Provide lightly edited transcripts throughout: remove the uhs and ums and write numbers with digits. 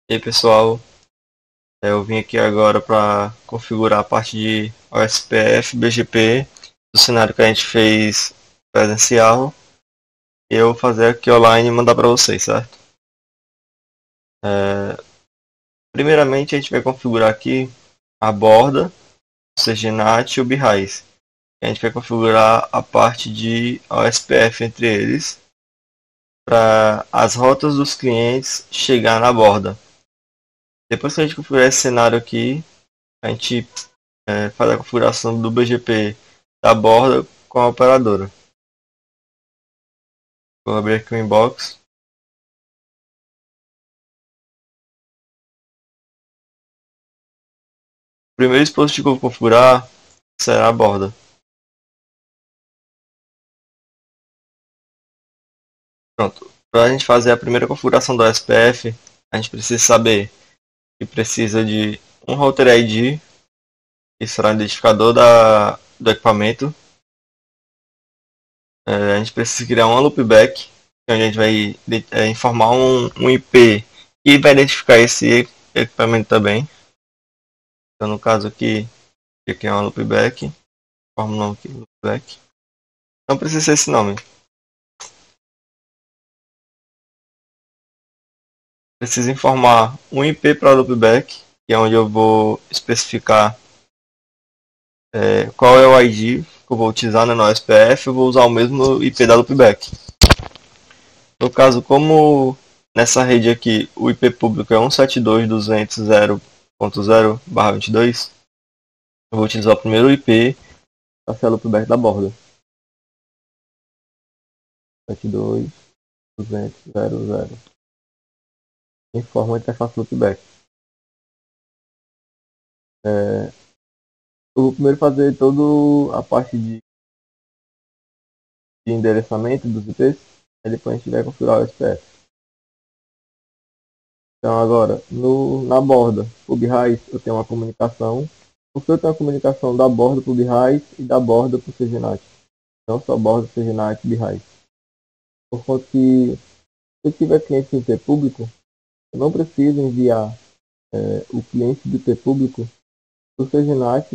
E aí pessoal, eu vim aqui agora para configurar a parte de OSPF, BGP do cenário que a gente fez presencial e eu vou fazer aqui online e mandar para vocês, certo? É, Primeiramente a gente vai configurar aqui a borda, o CGNAT e o BRAIS. A gente vai configurar a parte de OSPF entre eles para as rotas dos clientes chegar na borda. Depois que a gente configurar esse cenário aqui, a gente faz a configuração do BGP da borda com a operadora. Vou abrir aqui o inbox. O primeiro dispositivo que eu vou configurar será a borda. Pronto. Para a gente fazer a primeira configuração do SPF, a gente precisa saber que precisa de um Router ID, que será o identificador do equipamento. A gente precisa criar uma loopback, onde a gente vai informar um IP e vai identificar esse equipamento também. Então, no caso aqui é uma loopback. Forma o nome aqui, loopback. Não precisa ser esse nome. Preciso informar um IP para loopback, que é onde eu vou especificar qual é o ID que eu vou utilizar no SPF. Eu vou usar o mesmo IP da loopback. No caso, como nessa rede aqui o IP público é 172.200.0.0/22, eu vou utilizar o primeiro IP para ser a loopback da borda. 172.200.0.0. Informa a interface loopback. Eu vou primeiro fazer toda a parte de endereçamento dos IPs, e depois a gente vai configurar o SPF. Então agora, na borda PubRaiz eu tenho uma comunicação, porque eu tenho a comunicação da borda PubRaiz e da borda para o CGNAT. Não só borda, CGNAT e BRaiz. Por conta que, se eu tiver cliente em IP público, eu não preciso enviar o cliente do IP público do CGNAT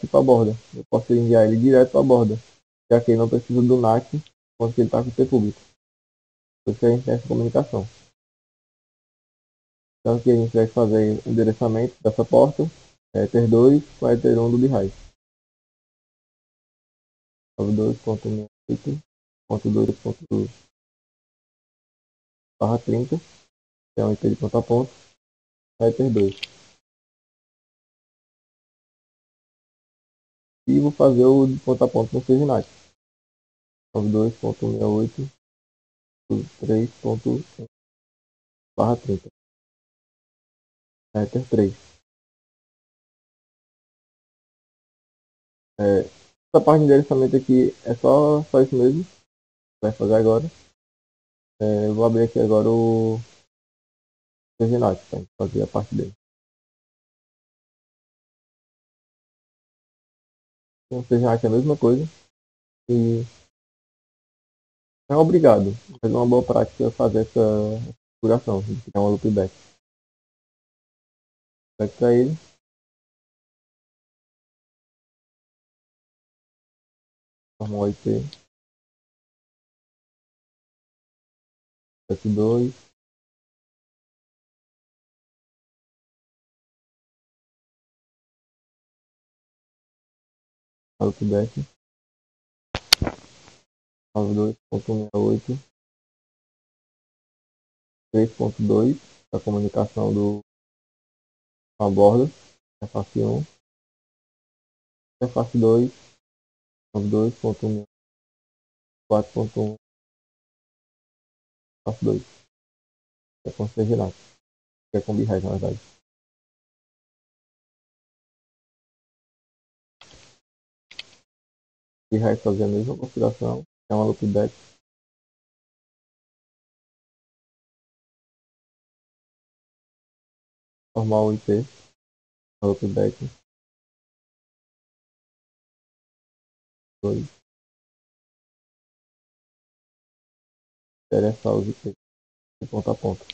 para a borda. Eu posso enviar ele direto para a borda, já que ele não precisa do NAT quando ele está com o IP público. Por isso que a gente tem essa comunicação. Então aqui a gente vai fazer o endereçamento dessa porta, Ether 2 com Ether 1 do BRaiz. 92.68.2.2/30, que é um IP de ponta a ponta, Ether 2. E vou fazer o de ponta a ponta no CGNAT. 92.68.3.1/30, Ether 3. Essa parte de endereçamento aqui é só isso mesmo. Vai fazer agora. Eu vou abrir aqui agora o CGNAT para fazer a parte dele. Então, o CGNAT é a mesma coisa. E é obrigado, mas é uma boa prática fazer essa configuração, de criar uma loopback. Back para ele. Formar um IP. F2. Loopback. 92.168.3.2 a comunicação com a borda. Interface 1. Interface 2. 92.168.4.1. Interface 2. É com CGNAT. Que é com BRaiz, na verdade. BRaiz fazer a mesma configuração. É uma loopback. Formar o IP. Loopback. 2. Endereçar os IPs de ponta a ponta.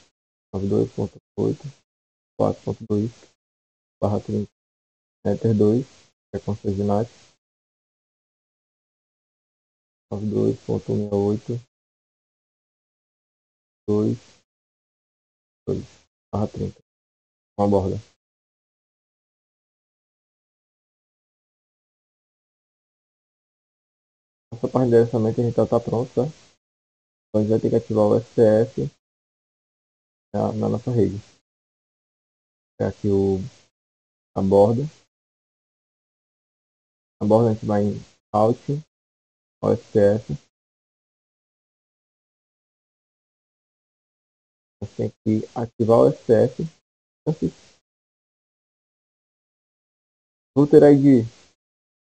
92.8. 4.2/30 Ether 2, que é com CGNAT, 92.168.2.2/30, uma borda. Essa parte de endereçamento a gente já está pronto, tá? Então a gente vai ter que ativar o SPF na nossa rede. É aqui a borda. A borda a gente vai em Alt, OSPF. A gente tem que ativar o SPF. Router ID,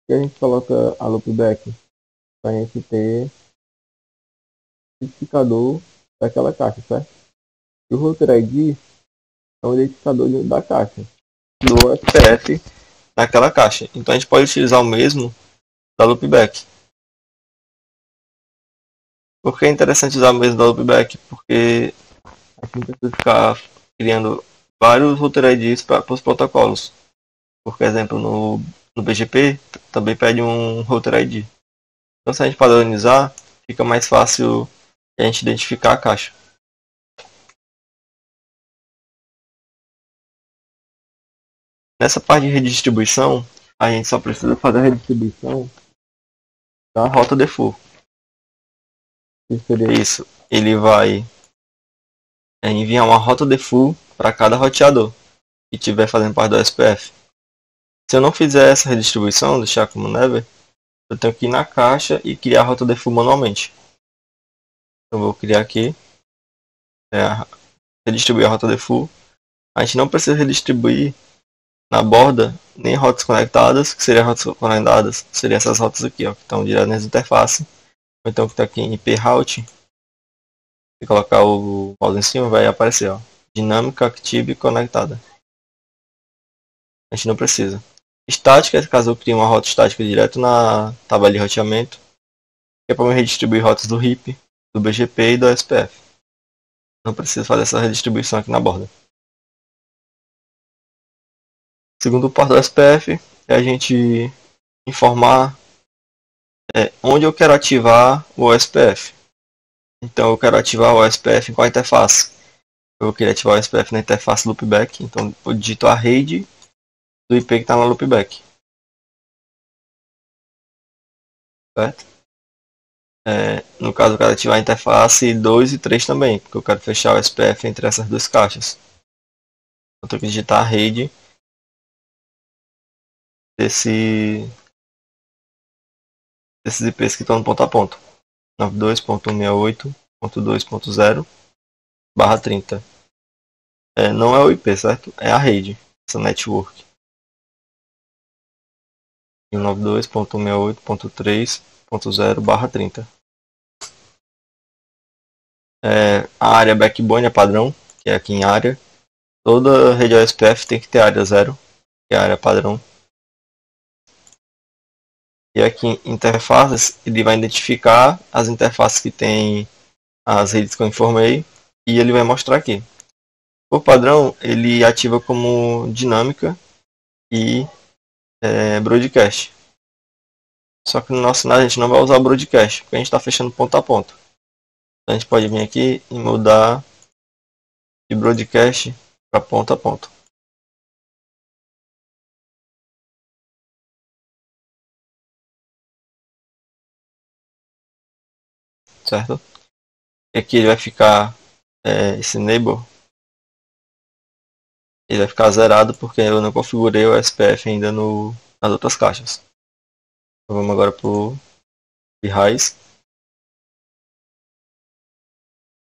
que a gente coloca a loopback para a gente ter identificador daquela caixa, certo? E o Router ID é o identificador da caixa, do SPF naquela caixa. Então a gente pode utilizar o mesmo da loopback. Por que é interessante usar o mesmo da loopback? Porque a gente precisa ficar criando vários Router IDs para os protocolos. Por exemplo, no BGP também pede um Router ID. Então se a gente padronizar, fica mais fácil a gente identificar a caixa. Nessa parte de redistribuição, a gente só precisa fazer a redistribuição da rota default. Que seria isso? Ele vai enviar uma rota default para cada roteador que estiver fazendo parte do SPF. Se eu não fizer essa redistribuição, deixar como never, eu tenho que ir na caixa e criar a rota default manualmente. Eu vou criar aqui, redistribuir a rota default. A gente não precisa redistribuir na borda nem rotas conectadas, que seriam rotas conectadas, seriam essas rotas aqui, ó, que estão direto nessa interface. Ou então que está aqui em IP route, se colocar o mouse em cima vai aparecer, ó, dinâmica, active e conectada. A gente não precisa. Estática, caso eu crie uma rota estática direto na tabela de roteamento, que é para redistribuir rotas do RIP, do BGP e do SPF. Não preciso fazer essa redistribuição aqui na borda. Segundo parte do SPF, é a gente informar onde eu quero ativar o SPF. Então eu quero ativar o SPF em qual interface? Eu vou querer ativar o SPF na interface loopback, então eu digito a rede do IP que está na loopback. Certo? No caso eu quero ativar a interface 2 e 3 também, porque eu quero fechar o SPF entre essas duas caixas. Eu tenho que digitar a rede desses IPs que estão no ponto a ponto. 92.168.2.0/30. Não é o IP, certo? É a rede, essa network. 92.168.3.0/30. A área backbone é padrão, que é aqui em área. Toda rede OSPF tem que ter área 0, que é a área padrão. E aqui em interfaces, ele vai identificar as interfaces que tem as redes que eu informei e ele vai mostrar aqui. Por padrão, ele ativa como dinâmica e broadcast. Só que no nosso cenário a gente não vai usar o broadcast, porque a gente está fechando ponto a ponto. Então a gente pode vir aqui e mudar de broadcast para ponto a ponto. Certo? E aqui ele vai ficar, esse enable, ele vai ficar zerado porque eu não configurei o SPF ainda nas outras caixas. Então vamos agora para o BRAIS.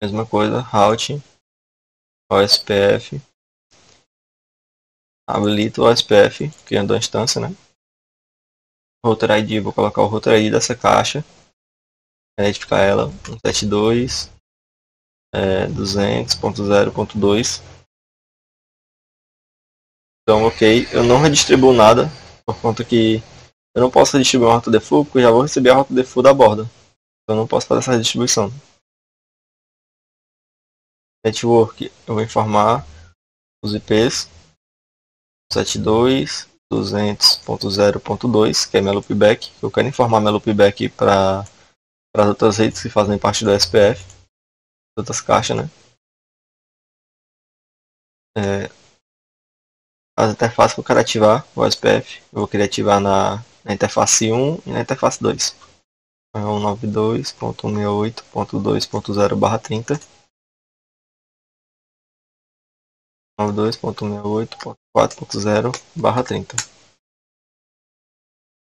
Mesma coisa, route, OSPF, habilito o OSPF, criando a instância, né? Router ID, vou colocar o Router ID dessa caixa, identificar ela, 172, 200.0.2. Então, ok, eu não redistribuo nada, por conta que eu não posso redistribuir uma rota default, porque eu já vou receber a rota default da borda. Então, eu não posso fazer essa redistribuição. Network, eu vou informar os IPs. 172.200.0.2, que é minha loopback. Eu quero informar minha loopback para as outras redes que fazem parte do SPF, outras caixas, né? As interfaces que eu quero ativar, o SPF, eu vou querer ativar na interface 1 e na interface 2. 192.168.2.0/30, 92.168.4.0/30.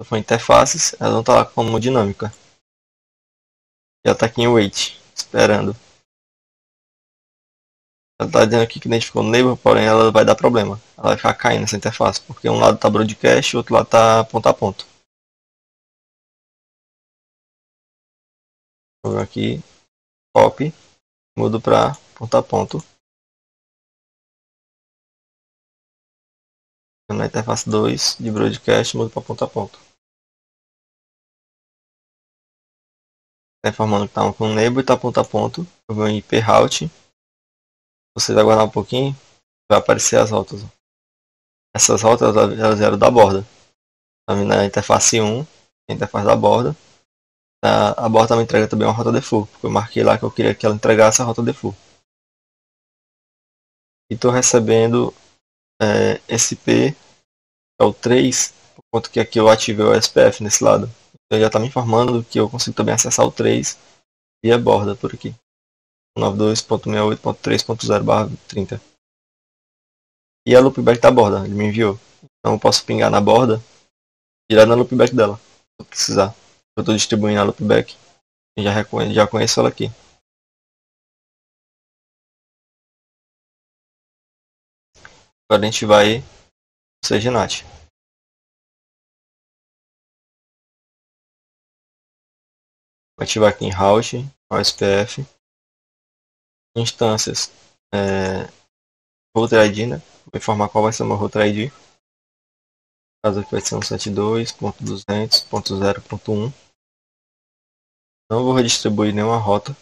Se for interfaces, ela não está lá como dinâmica. Já está aqui em wait, esperando. Ela está dizendo aqui que identificou o neighbor, porém ela vai dar problema. Ela vai ficar caindo nessa interface, porque um lado está broadcast e o outro lado está ponto a ponto. Vou aqui, copy, mudo para ponto a ponto. Na interface 2 de broadcast, mudo para ponto a ponto. Está informando que está com o neighbor e está ponto a ponto. Eu vou em IP route. Você vai aguardar um pouquinho, vai aparecer as rotas. Essas rotas elas eram da borda. Na interface 1, a interface da borda. A borda me entrega também uma rota default, porque eu marquei lá que eu queria que ela entregasse a rota default. E estou recebendo esse P, que é o 3, por conta que aqui eu ativei o SPF nesse lado. Então já está me informando que eu consigo também acessar o 3 via borda por aqui. 92.68.3.0/30. E a loopback da borda, ele me enviou. Então eu posso pingar na borda, direto na loopback dela, se eu precisar. Eu estou distribuindo a loopback, já conheço ela aqui. Agora a gente vai no CGNAT. Vou ativar aqui em route, OSPF, instâncias, router ID, né? Vou informar qual vai ser o meu router ID. No caso aqui vai ser 172.200.0.1. Não vou redistribuir nenhuma rota.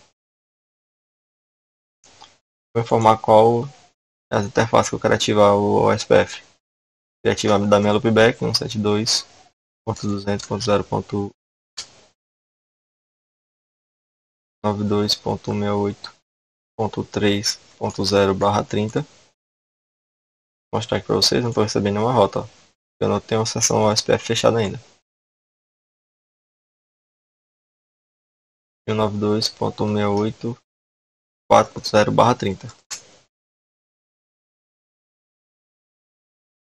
Vou informar qual é as interfaces que eu quero ativar o OSPF. Quero ativar da minha loopback 172.200.0.92.168.3.0/30. Vou mostrar aqui para vocês, não estou recebendo nenhuma rota. Eu não tenho acessão ao SPF fechada ainda. 192.168.4.0/30.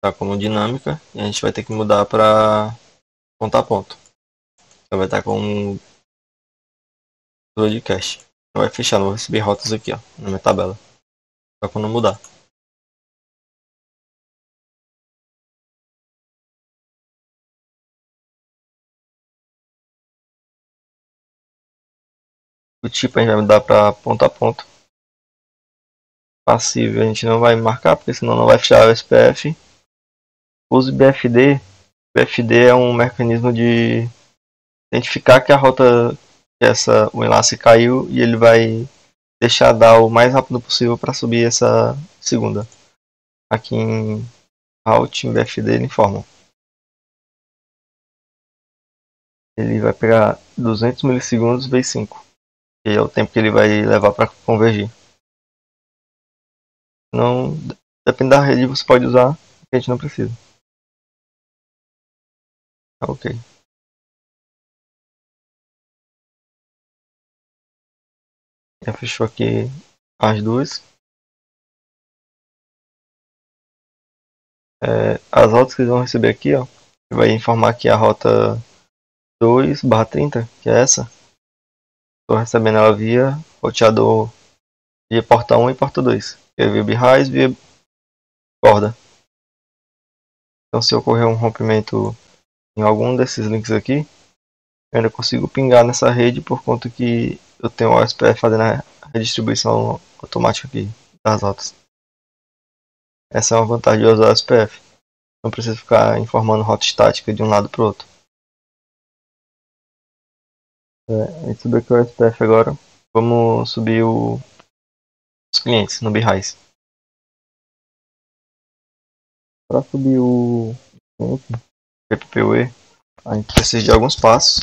Tá como dinâmica e a gente vai ter que mudar para ponto a ponto. Então vai estar com broadcast. Não vai fechar, não vou receber rotas aqui, ó, na minha tabela. Só quando mudar. O tipo a gente vai mudar para ponto a ponto. Passível a gente não vai marcar, porque senão não vai fechar o SPF. Use BFD. BFD é um mecanismo de identificar que a rota, o enlace caiu e ele vai deixar dar o mais rápido possível para subir essa segunda. Aqui em Route, em BFD, ele informa. Ele vai pegar 200 milissegundos vezes 5, que é o tempo que ele vai levar para convergir. Não, depende da rede, você pode usar, que a gente não precisa. Ok. Já fechou aqui as duas. As rotas que eles vão receber aqui, ó, vai informar aqui a rota 2/30, que é essa. Estou recebendo ela via roteador via porta 1 e porta 2. Via BRAIS, via borda. Então se ocorrer um rompimento em algum desses links aqui, eu ainda consigo pingar nessa rede por conta que eu tenho o OSPF fazendo a redistribuição automática aqui das rotas. Essa é uma vantagem de usar o OSPF. Não precisa ficar informando rota estática de um lado para o outro. A gente subiu aqui o SPF agora. Vamos subir os clientes no BRAIS. Para subir o PPPoE, a gente precisa de alguns passos.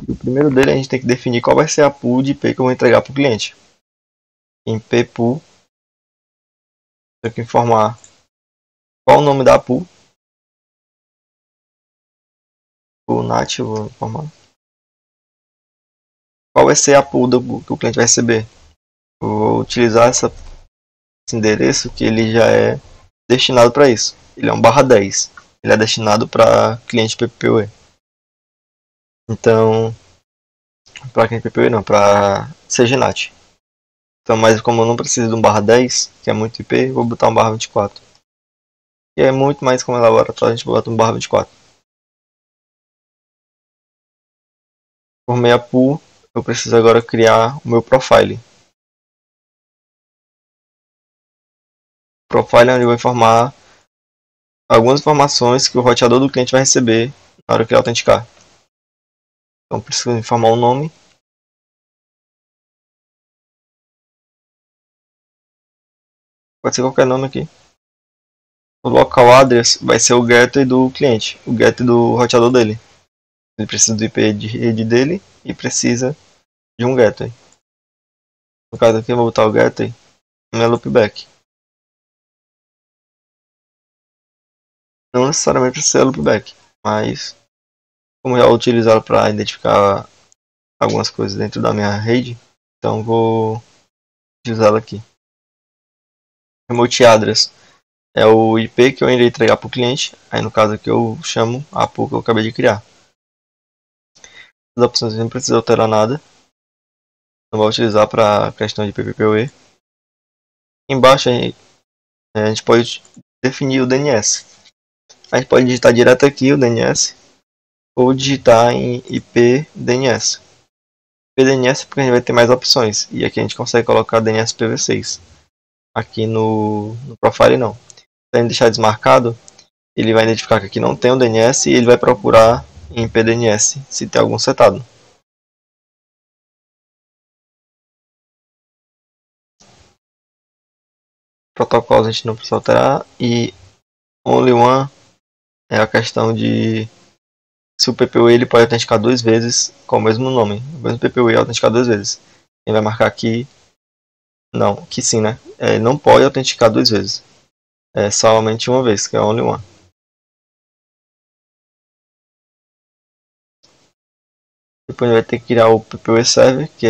E o primeiro dele, a gente tem que definir qual vai ser a pool de IP que eu vou entregar para o cliente. Em ppool, tenho que informar qual o nome da pool. O NAT, eu vou informar. Qual vai ser a pool que o cliente vai receber? Eu vou utilizar esse endereço que ele já é destinado para isso. Ele é um /10. Ele é destinado para cliente PPPoE. Então, para cliente PPPoE não, para CGNAT. Então, mas como eu não preciso de um /10, que é muito IP, vou botar um /24. E é muito mais como laboratório, a gente bota um /24. Formei a pool, eu preciso agora criar o meu profile. Profile é onde eu vou informar algumas informações que o roteador do cliente vai receber na hora que ele autenticar. Então preciso informar o nome. Pode ser qualquer nome aqui. O local address vai ser o gateway do cliente, o gateway do roteador dele. Ele precisa do IP de rede dele e precisa de um gateway. No caso aqui eu vou botar o gateway no loopback. Não necessariamente precisa ser loopback, mas como já utilizá-lo para identificar algumas coisas dentro da minha rede, então vou utilizá-lo aqui. Remote address é o IP que eu irei entregar para o cliente, aí no caso aqui eu chamo a pool que eu acabei de criar. As opções não precisa alterar nada, não vou utilizar para questão de PPPoE. Embaixo a gente pode definir o DNS. A gente pode digitar direto aqui o DNS ou digitar em IP DNS. IP DNS porque a gente vai ter mais opções e aqui a gente consegue colocar DNS IPv6. Aqui no profile não. Se a gente deixar desmarcado, ele vai identificar que aqui não tem o DNS e ele vai procurar em IP DNS se tem algum setado. Protocolos a gente não precisa alterar e only one é a questão de se o PPoE ele pode autenticar duas vezes com o mesmo nome. O mesmo PPoE autenticar duas vezes. Ele vai marcar aqui não, que sim, né? Ele não pode autenticar duas vezes. É somente uma vez, que é only one. Depois vai ter que criar o PPoE Server, que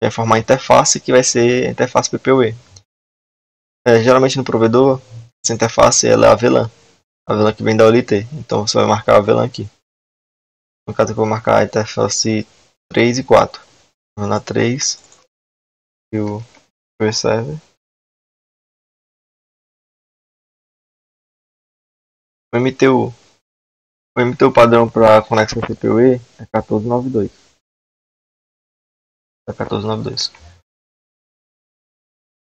vai formar a interface, que vai ser a interface PPoE. Geralmente no provedor, essa interface ela é a VLAN. A VLAN que vem da OLT. Então você vai marcar a VLAN aqui. No caso eu vou marcar a interface 3 e 4. Vou na 3 e o PPoE Server. O MTU padrão para conexão PPoE é 1492. É 1492.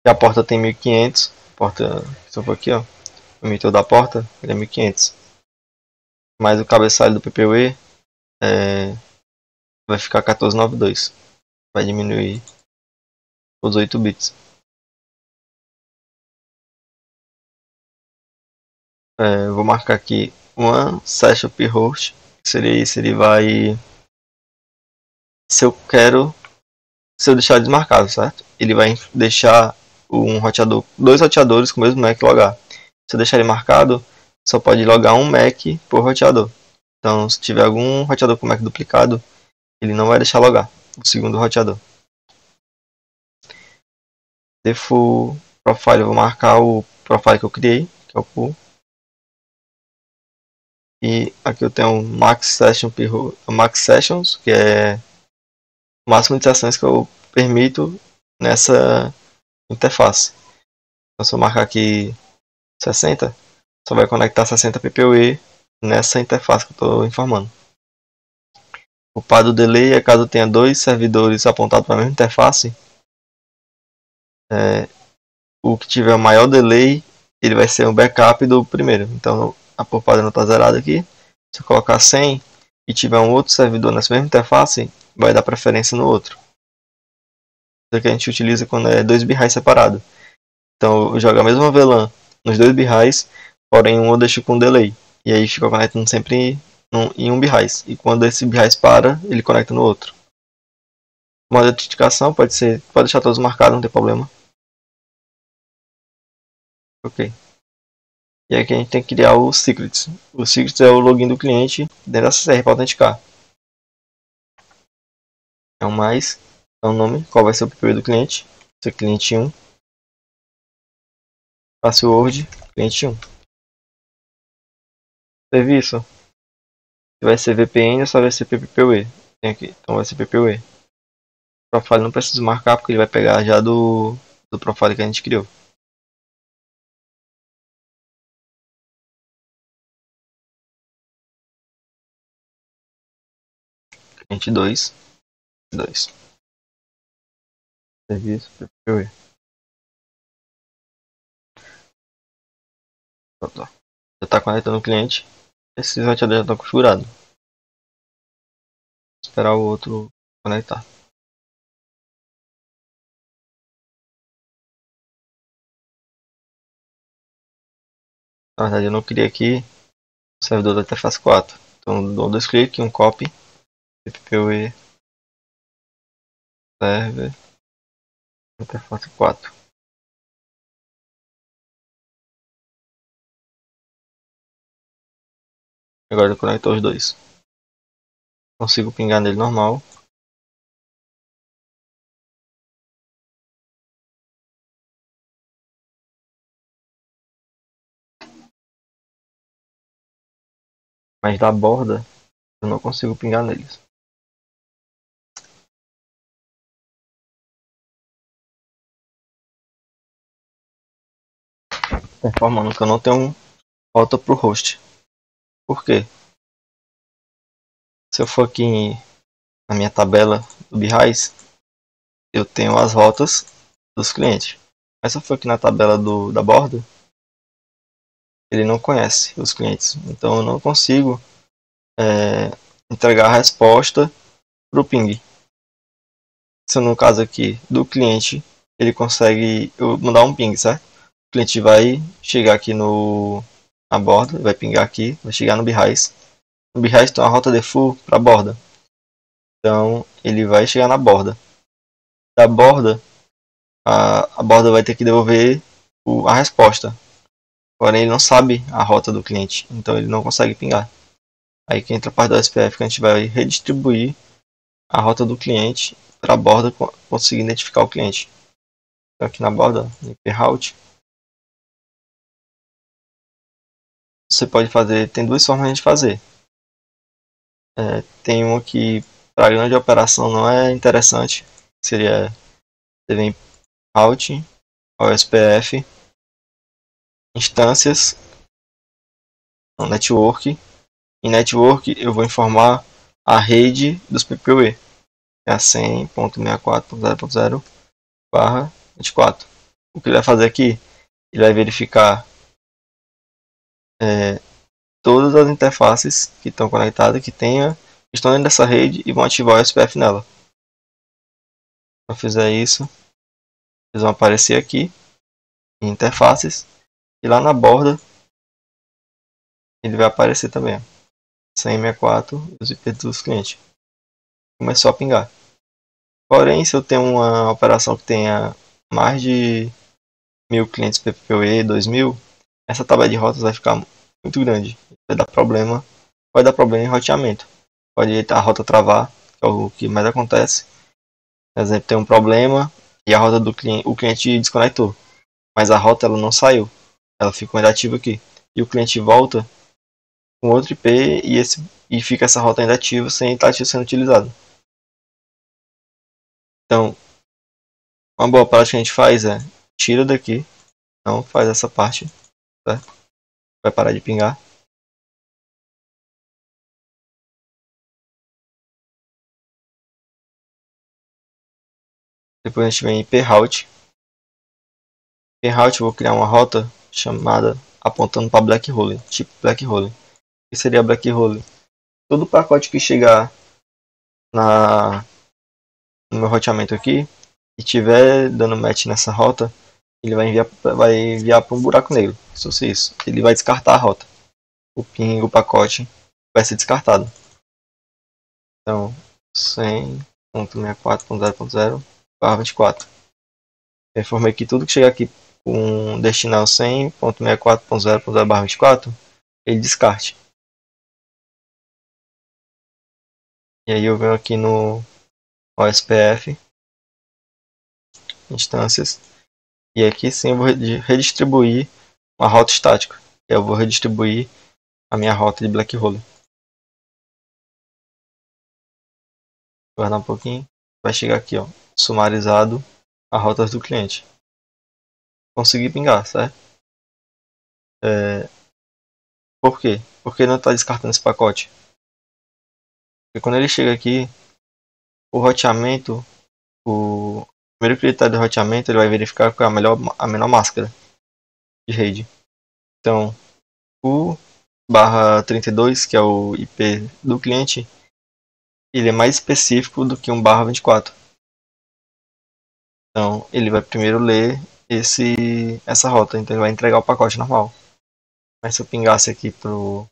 E a porta tem 1500. Porta, se eu for aqui, ó. O MTU da porta ele é 1500. Mas o cabeçalho do PPoE vai ficar 1492. Vai diminuir os 8 bits. Vou marcar aqui one session per host. Que seria isso, ele vai. Se eu deixar desmarcado, certo? Ele vai deixar dois roteadores com o mesmo MAC logar. Se eu deixar ele marcado, só pode logar um MAC por roteador. Então, se tiver algum roteador com MAC duplicado, ele não vai deixar logar o segundo roteador. Default profile, eu vou marcar o profile que eu criei, que é o pool. E aqui eu tenho um max sessions, que é o máximo de sessões que eu permito nessa interface. Então, se eu marcar aqui 60, só vai conectar 60 PPoE nessa interface que eu estou informando. O par do delay é caso tenha dois servidores apontados para a mesma interface. O que tiver o maior delay, ele vai ser um backup do primeiro. Então a por padrão está zerada aqui. Se eu colocar 100 e tiver um outro servidor nessa mesma interface, vai dar preferência no outro. Isso aqui a gente utiliza quando é dois BRAIs separados. Então eu jogo a mesma VLAN nos dois BRAIs, porém um eu deixo com delay. E aí fica conectando sempre em um BRICE. E quando esse BRICE para, ele conecta no outro. Modo de autenticação pode deixar todos marcados, não tem problema. Ok. E aqui a gente tem que criar o secrets. O secrets é o login do cliente dentro da CCR para autenticar. É o mais, é o nome, qual vai ser o PPW do cliente. Esse é cliente 1. Password, cliente 1. Serviço. Vai ser VPN ou só vai ser PPPoE? Tem aqui, então vai ser PPPoE. Profile não preciso marcar porque ele vai pegar já do profile que a gente criou. Cliente 2. Serviço, PPPoE. Pronto. Já está conectando o cliente. Esses roteadores já estão configurados. Esperar o outro conectar. Na verdade eu não queria aqui o servidor da interface 4. Então dou 2 cliques, um copy, PPPoE server interface 4. Agora eu conecto os dois. Consigo pingar nele normal. Mas da borda eu não consigo pingar neles. Informando que eu não tenho rota para o host. Por quê? Se eu for aqui na minha tabela do BRICE, eu tenho as rotas dos clientes. Mas se eu for aqui na tabela da borda, ele não conhece os clientes. Então eu não consigo entregar a resposta para o ping. Se no caso aqui do cliente, ele consegue eu mandar um ping, certo? O cliente vai chegar aqui na borda, vai pingar aqui, vai chegar no BRICE. No BRICE tem uma rota default para a borda. Então ele vai chegar na borda. Da borda, a borda vai ter que devolver a resposta. Porém, ele não sabe a rota do cliente, então ele não consegue pingar. Aí que entra a parte do SPF, que a gente vai redistribuir a rota do cliente para a borda conseguir identificar o cliente. Então, aqui na borda, IP route, você pode fazer, tem duas formas de fazer. Tem uma que para grande operação não é interessante, seria você vem route, OSPF, instâncias, no network. Em network eu vou informar a rede dos PPoE, é a 100.64.0.0/24. O que ele vai fazer aqui? Ele vai verificar todas as interfaces que estão conectadas, que estão dentro dessa rede e vão ativar o SPF nela. Se eu fizer isso, eles vão aparecer aqui em interfaces e lá na borda ele vai aparecer também. 100.64 e os IP dos clientes. Começou a pingar. Porém, se eu tenho uma operação que tenha mais de 1.000 clientes PPoE, 2.000, essa tabela de rotas vai ficar muito grande. Vai dar problema em roteamento. Pode a rota travar, que é o que mais acontece. Por exemplo, tem um problema e a rota do cliente, o cliente desconectou, mas a rota ela não saiu, ela ficou inativa aqui. E o cliente volta com outro IP e fica essa rota ainda ativa sem estar sendo utilizada. Então, uma boa prática que a gente faz é tira daqui, não faz essa parte, certo? Vai parar de pingar. Depois a gente vem em proute. Proute eu vou criar uma rota chamada apontando para Black Hole, tipo Black Hole. O que seria Black Hole? Todo pacote que chegar no meu roteamento aqui e tiver dando match nessa rota, ele vai enviar para um buraco negro. Se fosse isso, ele vai descartar a rota. O ping, o pacote vai ser descartado. Então, 100.64.0.0/24. Eu informei que tudo que chegar aqui com destino ao 100.64.0.0/24, ele descarte. E aí eu venho aqui no OSPF, instâncias, e aqui sim eu vou redistribuir uma rota estática. Eu vou redistribuir a minha rota de black hole. Guardar um pouquinho, vai chegar aqui, ó, sumarizado a rotas do cliente. Consegui pingar, certo? Por quê? Porque não está descartando esse pacote. Porque quando ele chega aqui, o roteamento, o primeiro critério de roteamento, ele vai verificar qual é a menor máscara de rede. Então, o /32, que é o IP do cliente, ele é mais específico do que um /24. Então, ele vai primeiro ler essa rota, então ele vai entregar o pacote normal. Mas se eu pingasse aqui pro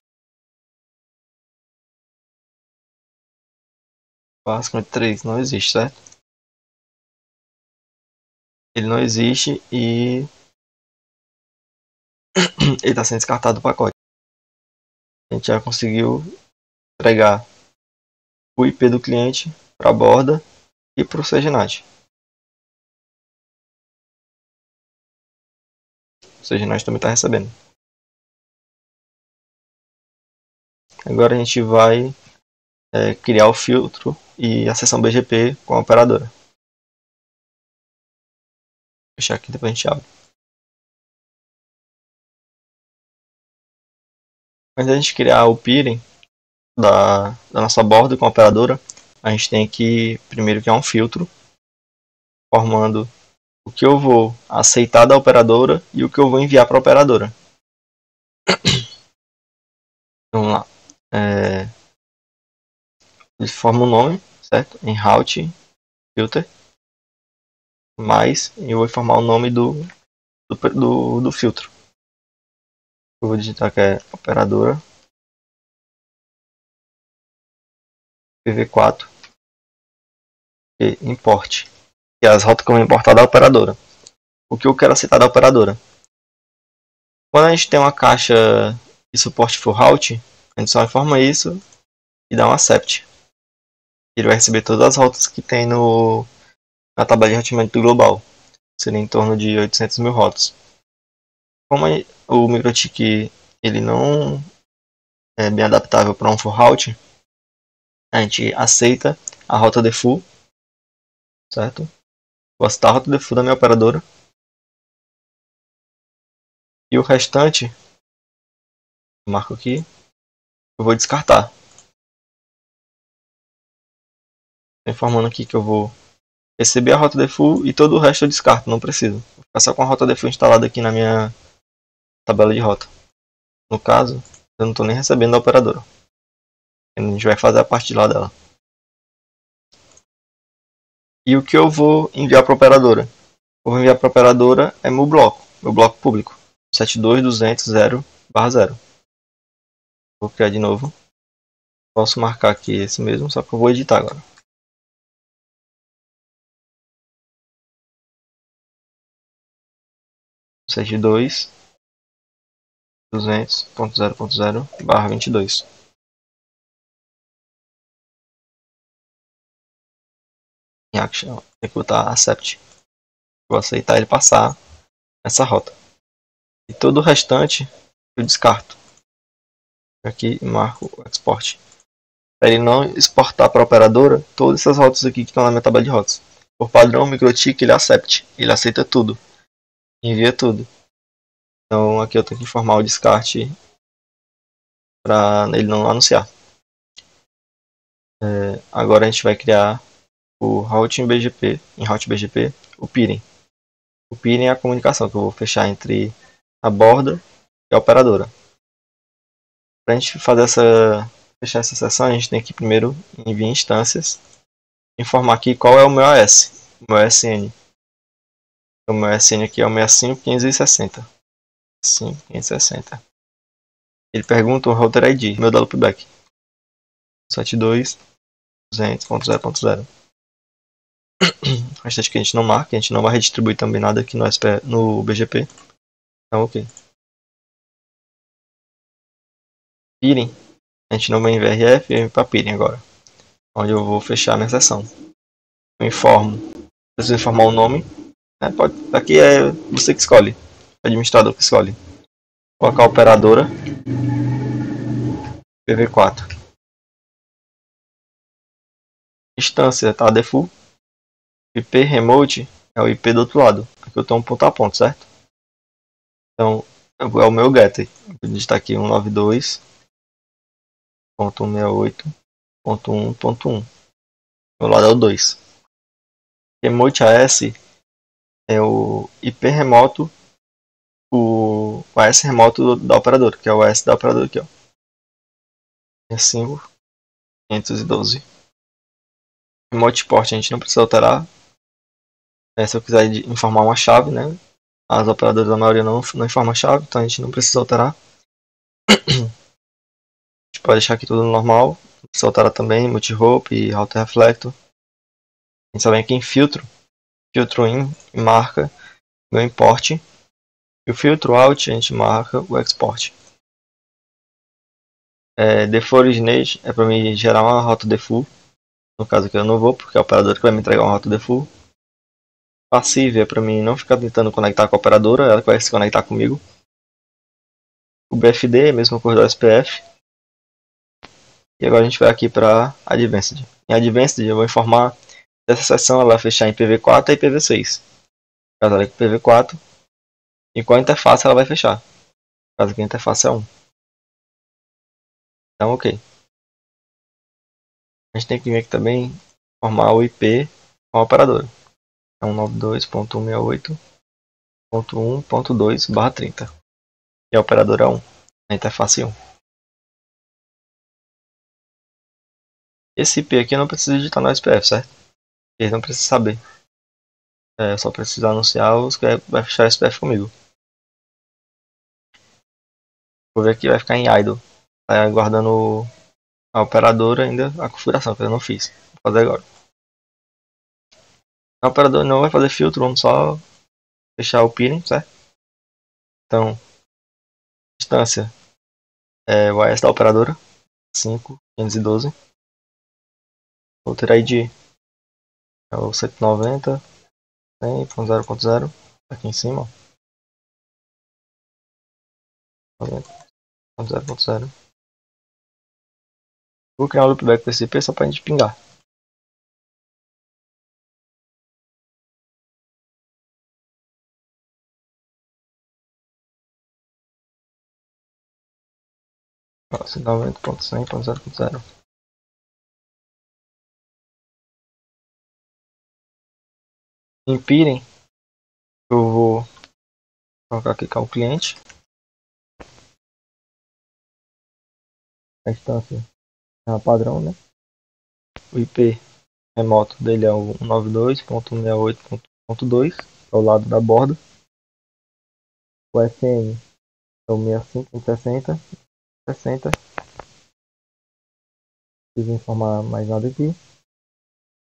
/53, não existe, certo? Ele não existe e ele está sendo descartado do pacote. A gente já conseguiu entregar o IP do cliente para a borda e para o CGNAT. O CGNAT também está recebendo. Agora a gente vai criar o filtro e a seção BGP com a operadora. Vou fechar aqui, depois a gente abre. Antes da gente criar o peering da nossa borda com a operadora, a gente tem que primeiro criar um filtro formando o que eu vou aceitar da operadora e o que eu vou enviar para a operadora. Vamos lá. Ele forma um nome, certo? Em route filter, mas eu vou informar o nome do filtro. Eu vou digitar que é operadora PV4 e import, que é as rotas que eu vou importar da operadora. O que eu quero aceitar da operadora? Quando a gente tem uma caixa de suporte full route, a gente só informa isso e dá um accept. Ele vai receber todas as rotas que tem na tabela de roteamento do global. Seria em torno de 800.000 rotas. Como o MikroTik ele não é bem adaptável para um full route, a gente aceita a rota default, certo? Vou aceitar a rota default da minha operadora. E o restante, eu marco aqui, eu vou descartar. Estou informando aqui que eu vou receber a rota default e todo o resto eu descarto, não preciso. Vou ficar só com a rota default instalada aqui na minha tabela de rota. No caso, eu não estou nem recebendo da operadora. A gente vai fazer a parte de lá dela. E o que eu vou enviar para a operadora? Eu vou enviar para a operadora é meu bloco público, 722.200.0/0. Vou criar de novo. Posso marcar aqui esse mesmo, só que eu vou editar agora. Sete dois 200.0.0/22. Em action, executar accept. Vou aceitar ele passar essa rota. E todo o restante eu descarto. Aqui marco export. Para ele não exportar para a operadora todas essas rotas aqui que estão na minha tabela de rotas. Por padrão, o MikroTik ele accept. Ele aceita tudo. Envia tudo. Então aqui eu tenho que informar o descarte para ele não anunciar. Agora a gente vai criar o route em BGP, o peering. O peering é a comunicação que eu vou fechar entre a borda e a operadora. Para a gente fechar essa sessão, a gente tem que primeiro enviar instâncias, informar aqui qual é o meu AS, o meu ASN. O meu SN aqui é o 65560. 5.560. Ele pergunta o router ID, meu da loopback. 72.200.0.0. Restante que a gente não marca, a gente não vai redistribuir também nada aqui no BGP. Então, ok. Peering. A gente não vai em VRF, eu vou para Peering agora. Onde eu vou fechar a minha sessão. Eu informo. Preciso informar o nome. Aqui é você que escolhe. O administrador que escolhe. Colocar a operadora. PV4. Instância tá default. IP remote é o IP do outro lado. Aqui eu tenho um ponto a ponto, certo? Então, é o meu gateway. Vou digitar aqui 192.168.1.1. Meu lado é o 2. Remote AS é o IP remoto, o AS remoto da operadora, que é o AS da operadora aqui, ó. É 5.512. Remote port a gente não precisa alterar. Se eu quiser informar uma chave, né? As operadoras da maioria não informam a chave, então a gente não precisa alterar. A gente pode deixar aqui tudo normal. Não precisa alterar também multi-hope e router reflector. A gente só vem aqui em filtro in e marca meu import. E o filtro out a gente marca o export. Default originate é para mim gerar uma rota default. No caso aqui eu não vou, porque é a operadora que vai me entregar uma rota default. Passive é para mim não ficar tentando conectar com a operadora, ela que vai se conectar comigo. O BFD é a mesma coisa do SPF. E agora a gente vai aqui para Advanced. Em Advanced eu vou informar se essa sessão ela vai fechar em IPv4 e IPv6. Caso ela é IPv4, e qual interface ela vai fechar. Caso aqui a interface é 1. Então ok. A gente tem que vir aqui também informar o IP com a operadora. É 192.168.1.2/30. E a operadora é 1. A interface 1. Esse IP aqui eu não preciso digitar no SPF, certo? Ele não precisa saber. Só preciso anunciar os que vai fechar o SPF comigo. Vou ver aqui, vai ficar em idle. Tá aguardando a operadora ainda, a configuração que eu não fiz. Vou fazer agora. A operadora não vai fazer filtro, vamos só fechar o peering, certo? Então, instância o AS da operadora 5.512. Router ID é o 190 100.0.0 aqui em cima. 90.0.0. Vou criar um loopback desse IP só pra gente pingar. Nossa, 90.100.0.0. Em peering, eu vou colocar aqui com o cliente. A instância é a padrão, né? O IP remoto dele é o 192.168.2, ao lado da borda. O SN é o 65.60. Não preciso informar mais nada aqui.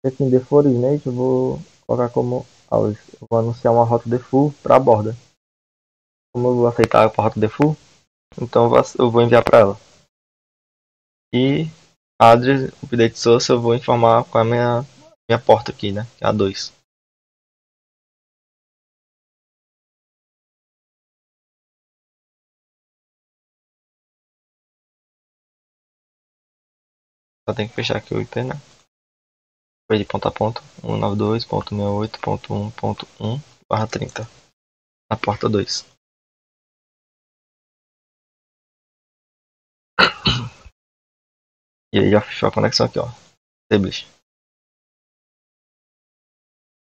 Esse em default originate eu vou colocar como eu vou anunciar uma rota default para a borda. Como eu vou aceitar a rota default, então eu vou enviar para ela. E address update source eu vou informar com a minha porta aqui, né? Que é a 2. Só tem que fechar aqui o IP, né? Foi de ponta a ponta. 192.168.1.1/30. Na porta 2. E aí já fechou a conexão aqui, ó. Establish.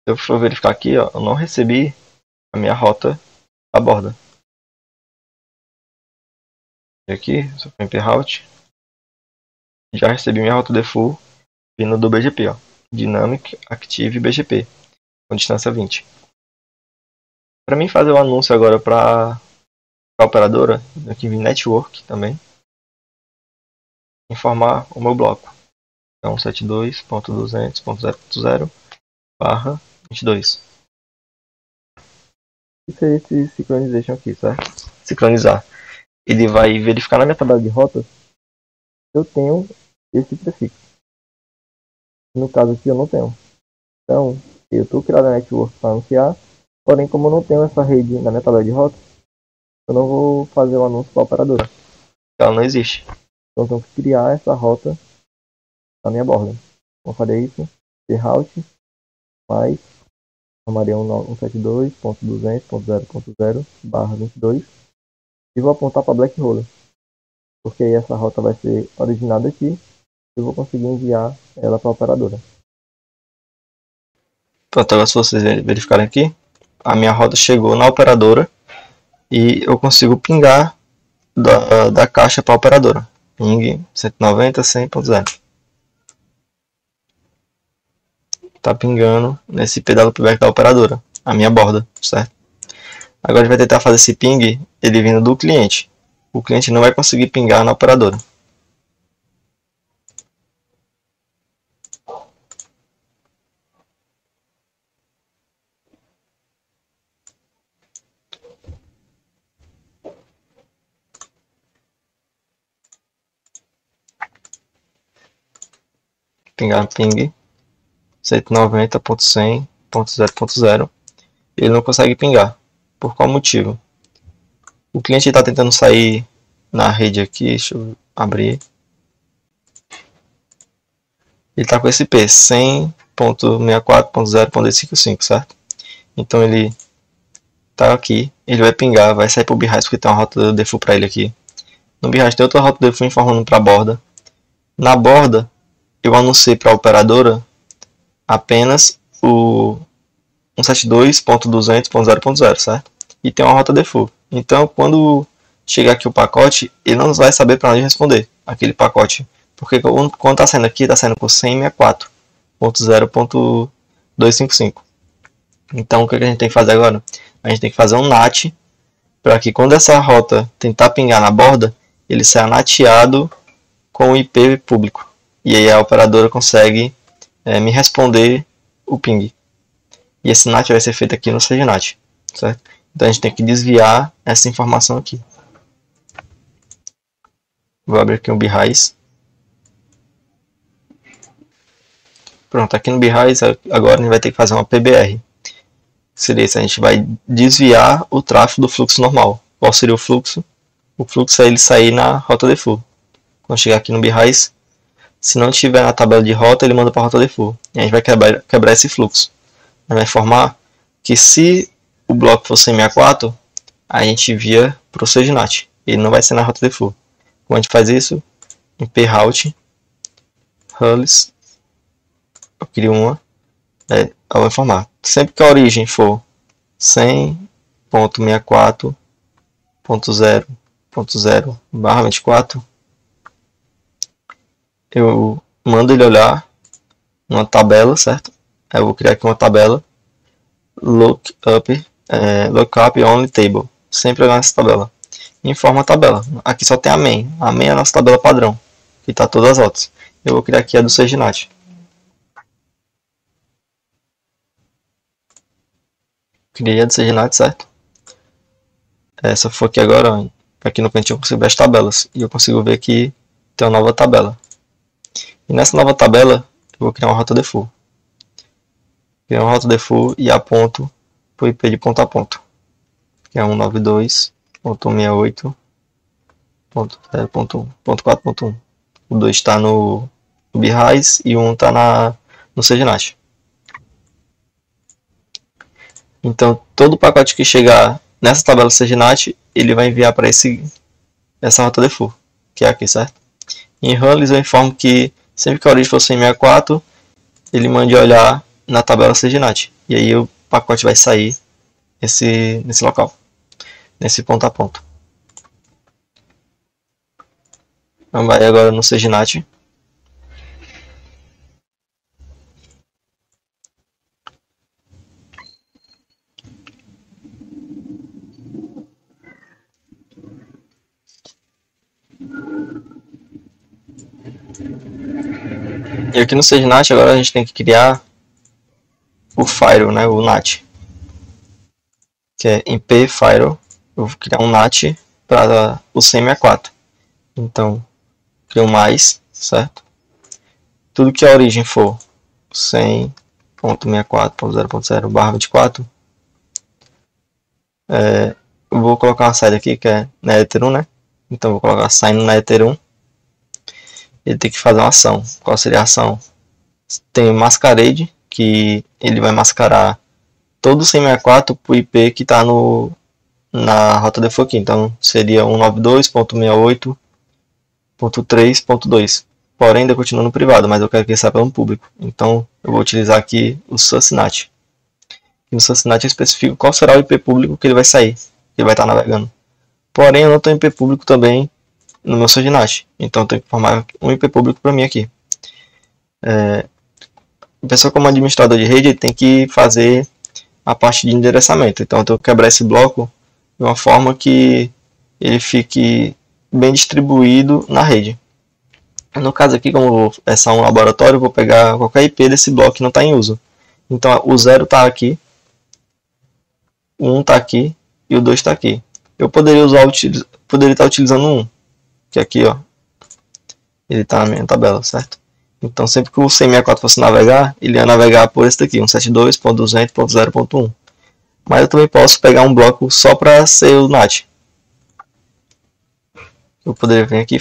Se eu for verificar aqui, ó, eu não recebi a minha rota da borda. E aqui, se eu for em route, já recebi minha rota default vindo do BGP, ó. Dynamic Active BGP, com distância 20. Para mim fazer o anúncio agora para a operadora, aqui em Network também, informar o meu bloco. Então 72.200.0.0 barra 22. Isso é esse synchronization aqui, certo? Sincronizar. Ele vai verificar na minha tabela de rotas se eu tenho esse prefixo. No caso aqui eu não tenho. Então, eu estou criando a network para anunciar, porém como eu não tenho essa rede na minha tabela de rotas, eu não vou fazer o anúncio para a operadora. Ela não existe. Então eu tenho que criar essa rota na minha borda. Vou fazer isso, route, mais, chamaria 172.200.0.0 barra 22 e vou apontar para Black Hole, porque aí essa rota vai ser originada aqui e eu vou conseguir enviar ela para a operadora. Pronto, agora se vocês verificarem aqui, a minha rota chegou na operadora e eu consigo pingar da caixa para a operadora. Ping 190.100.0. Tá pingando nesse PWPback da operadora, a minha borda, certo? Agora a gente vai tentar fazer esse ping, ele vindo do cliente. O cliente não vai conseguir pingar na operadora. Pingar ping 190.100.0.0. Ele não consegue pingar. Por qual motivo? O cliente está tentando sair na rede aqui, deixa eu abrir. Ele está com esse P 100.64.0.55, certo? Então ele está aqui, ele vai pingar, vai sair para o Beehive porque tem uma rota default para ele aqui. No Beehive tem outra rota default informando para a borda. Na borda eu anunciei para a operadora apenas o 172.200.0.0, certo? E tem uma rota default. Então, quando chegar aqui o pacote, ele não vai saber para onde responder aquele pacote. Porque quando está saindo aqui, está saindo com 164.0.255. Então, o que a gente tem que fazer agora? A gente tem que fazer um NAT para que quando essa rota tentar pingar na borda, ele seja nateado com o IP público. E aí a operadora consegue me responder o ping. E esse NAT vai ser feito aqui no CGNAT, certo? Então a gente tem que desviar essa informação aqui. Vou abrir aqui um Beehive. Pronto, aqui no Beehive agora a gente vai ter que fazer uma PBR. Seria isso, a gente vai desviar o tráfego do fluxo normal. Qual seria o fluxo? O fluxo é ele sair na rota default. Quando chegar aqui no Beehive, se não estiver na tabela de rota, ele manda para a rota default. E a gente vai quebrar esse fluxo. A gente vai informar que se o bloco for 164, a gente envia para o CGNAT. Ele não vai ser na rota default. Como a gente faz isso? Em proute, hulls, eu crio uma, eu vou informar. Sempre que a origem for 100.64.0.0/24, eu mando ele olhar numa tabela, certo? Eu vou criar aqui uma tabela lookup only table, sempre olhar nessa tabela. Informa a tabela. Aqui só tem a main. A main é a nossa tabela padrão, que está todas as rotas. Eu vou criar aqui a do CGNAT. Criei a do CGNAT, certo? Essa foi aqui agora. Aqui no cantinho eu consigo ver as tabelas. E eu consigo ver que tem uma nova tabela. E nessa nova tabela eu vou criar uma rota default. Criar uma rota default e aponto para o IP de ponto a ponto, que é 192.168.0.1.4.1. O 2 está no Beehive e o 1 está no CGNAT. Então, todo pacote que chegar nessa tabela CGNAT, ele vai enviar para essa rota default, que é aqui, certo? Em hulls eu informo que sempre que a origem for 164, ele mande olhar na tabela CGNAT. E aí o pacote vai sair nesse local, nesse ponto a ponto. Então vai agora no CGNAT. E aqui no SageNAT agora a gente tem que criar o Firewall, né, o NAT, que é em P Firewall. Eu vou criar um NAT para o 164. Então, crio mais, certo? Tudo que a origem for 100.64.0.0/24, eu vou colocar uma saída aqui que é na Ether 1, né? Então, vou colocar saindo na Ether 1. Ele tem que fazer uma ação. Qual seria a ação? Tem o Masquerade, que ele vai mascarar todo o 164 para o IP que está na rota default aqui. Então, seria 192.68.3.2. Porém, ainda continua no privado, mas eu quero que ele saia pelo público. Então, eu vou utilizar aqui o SUSNAT. E no SUSNAT eu especifico qual será o IP público que ele vai sair, que ele vai estar navegando. Porém, eu não tenho IP público também no meu SUSNAT. Então, eu tenho que formar um IP público para mim aqui. A pessoa, como administrador de rede, tem que fazer a parte de endereçamento. Então, eu tenho que quebrar esse bloco de uma forma que ele fique bem distribuído na rede. No caso aqui, como é só um laboratório, eu vou pegar qualquer IP desse bloco que não está em uso. Então, o 0 está aqui, o 1 está aqui e o 2 está aqui. Eu poderia estar utilizando o 1, que aqui, ó, ele está na minha tabela, certo? Então, sempre que o 164 fosse navegar, ele ia navegar por esse daqui, 172.200.0.1. Mas eu também posso pegar um bloco só para ser o NAT. Eu poderia vir aqui e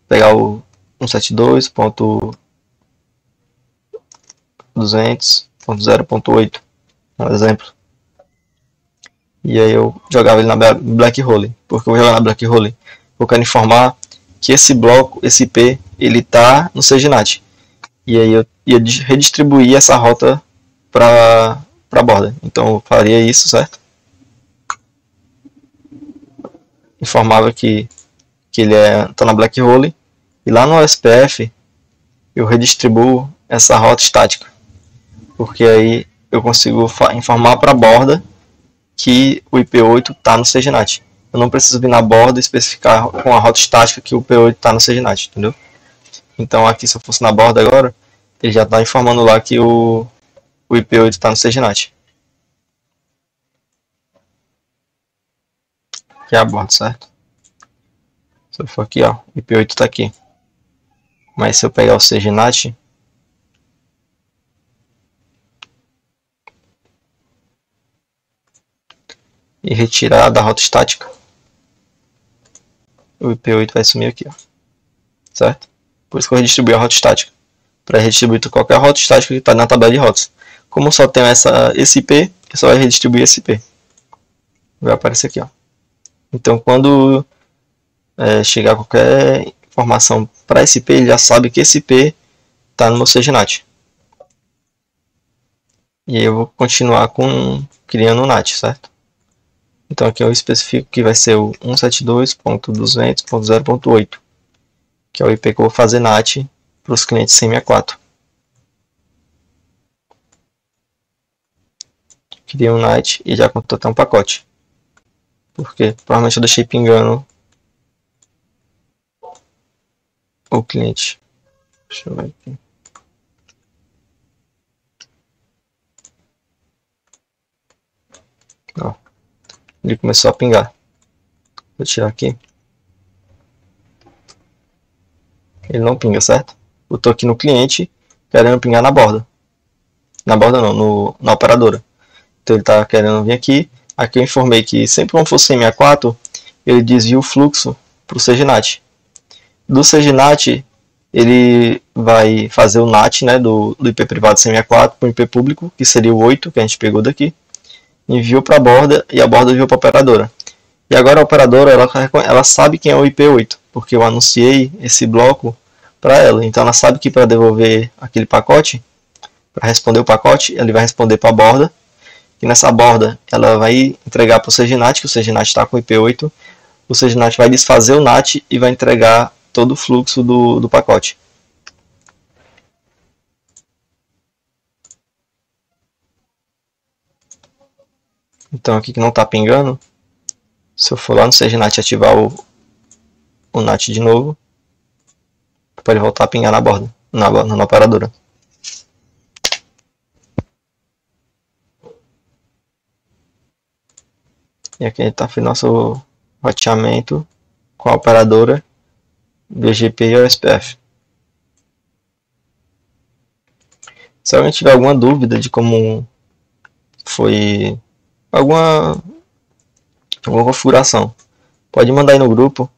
pegar o 172.200.0.8, por exemplo. E aí eu jogava ele na Black Hole. Porque eu vou jogar na Black Hole? Eu quero informar que esse bloco, esse IP, ele está no SageNAT. E aí eu ia redistribuir essa rota para a borda. Então eu faria isso, certo? Informava que ele está na Black Hole. E lá no SPF eu redistribuo essa rota estática. Porque aí eu consigo informar para a borda que o IP8 está no SageNAT. Eu não preciso vir na borda e especificar com a rota estática que o IP8 está no SageNAT, entendeu? Então aqui, se eu fosse na borda agora, ele já está informando lá que o IP8 está no SageNAT. Aqui é a borda, certo? Se eu for aqui, ó, o IP8 está aqui. Mas se eu pegar o SageNAT, e retirar da rota estática, o IP8 vai sumir aqui, ó, certo? Por isso que eu redistribuí a rota estática, para redistribuir qualquer rota estática que está na tabela de rotas. Como só tem esse IP, eu só vai redistribuir esse IP. Vai aparecer aqui, ó. Então, quando chegar qualquer informação para esse IP, ele já sabe que esse IP está no meu SageNAT. E aí eu vou continuar criando o NAT, certo? Então aqui eu especifico que vai ser o 172.200.0.8, que é o IP que eu vou fazer NAT para os clientes 164. Criei um NAT e já contou até um pacote. Porque provavelmente eu deixei pingando o cliente. Deixa eu ver aqui. Ó, ele começou a pingar. Vou tirar aqui. Ele não pinga, certo? Eu estou aqui no cliente querendo pingar na borda. Na borda não, na operadora. Então ele está querendo vir aqui. Aqui eu informei que sempre que for 164, ele desvia o fluxo para o SageNAT. Do SageNAT, ele vai fazer o NAT, né, do IP privado 164 para o IP público, que seria o 8, que a gente pegou daqui. Enviou para a borda e a borda enviou para a operadora. E agora a operadora ela sabe quem é o IP8, porque eu anunciei esse bloco para ela. Então ela sabe que para devolver aquele pacote, para responder o pacote, ele vai responder para a borda. E nessa borda ela vai entregar para o SageNAT, que o SageNAT está com o IP8. O SageNAT vai desfazer o NAT e vai entregar todo o fluxo do pacote. Então aqui que não está pingando, se eu for lá no SageNAT ativar o NAT de novo, para ele voltar a pingar na borda, na operadora. E aqui está nosso roteamento com a operadora BGP e OSPF. Se alguém tiver alguma dúvida de como foi alguma configuração, pode mandar aí no grupo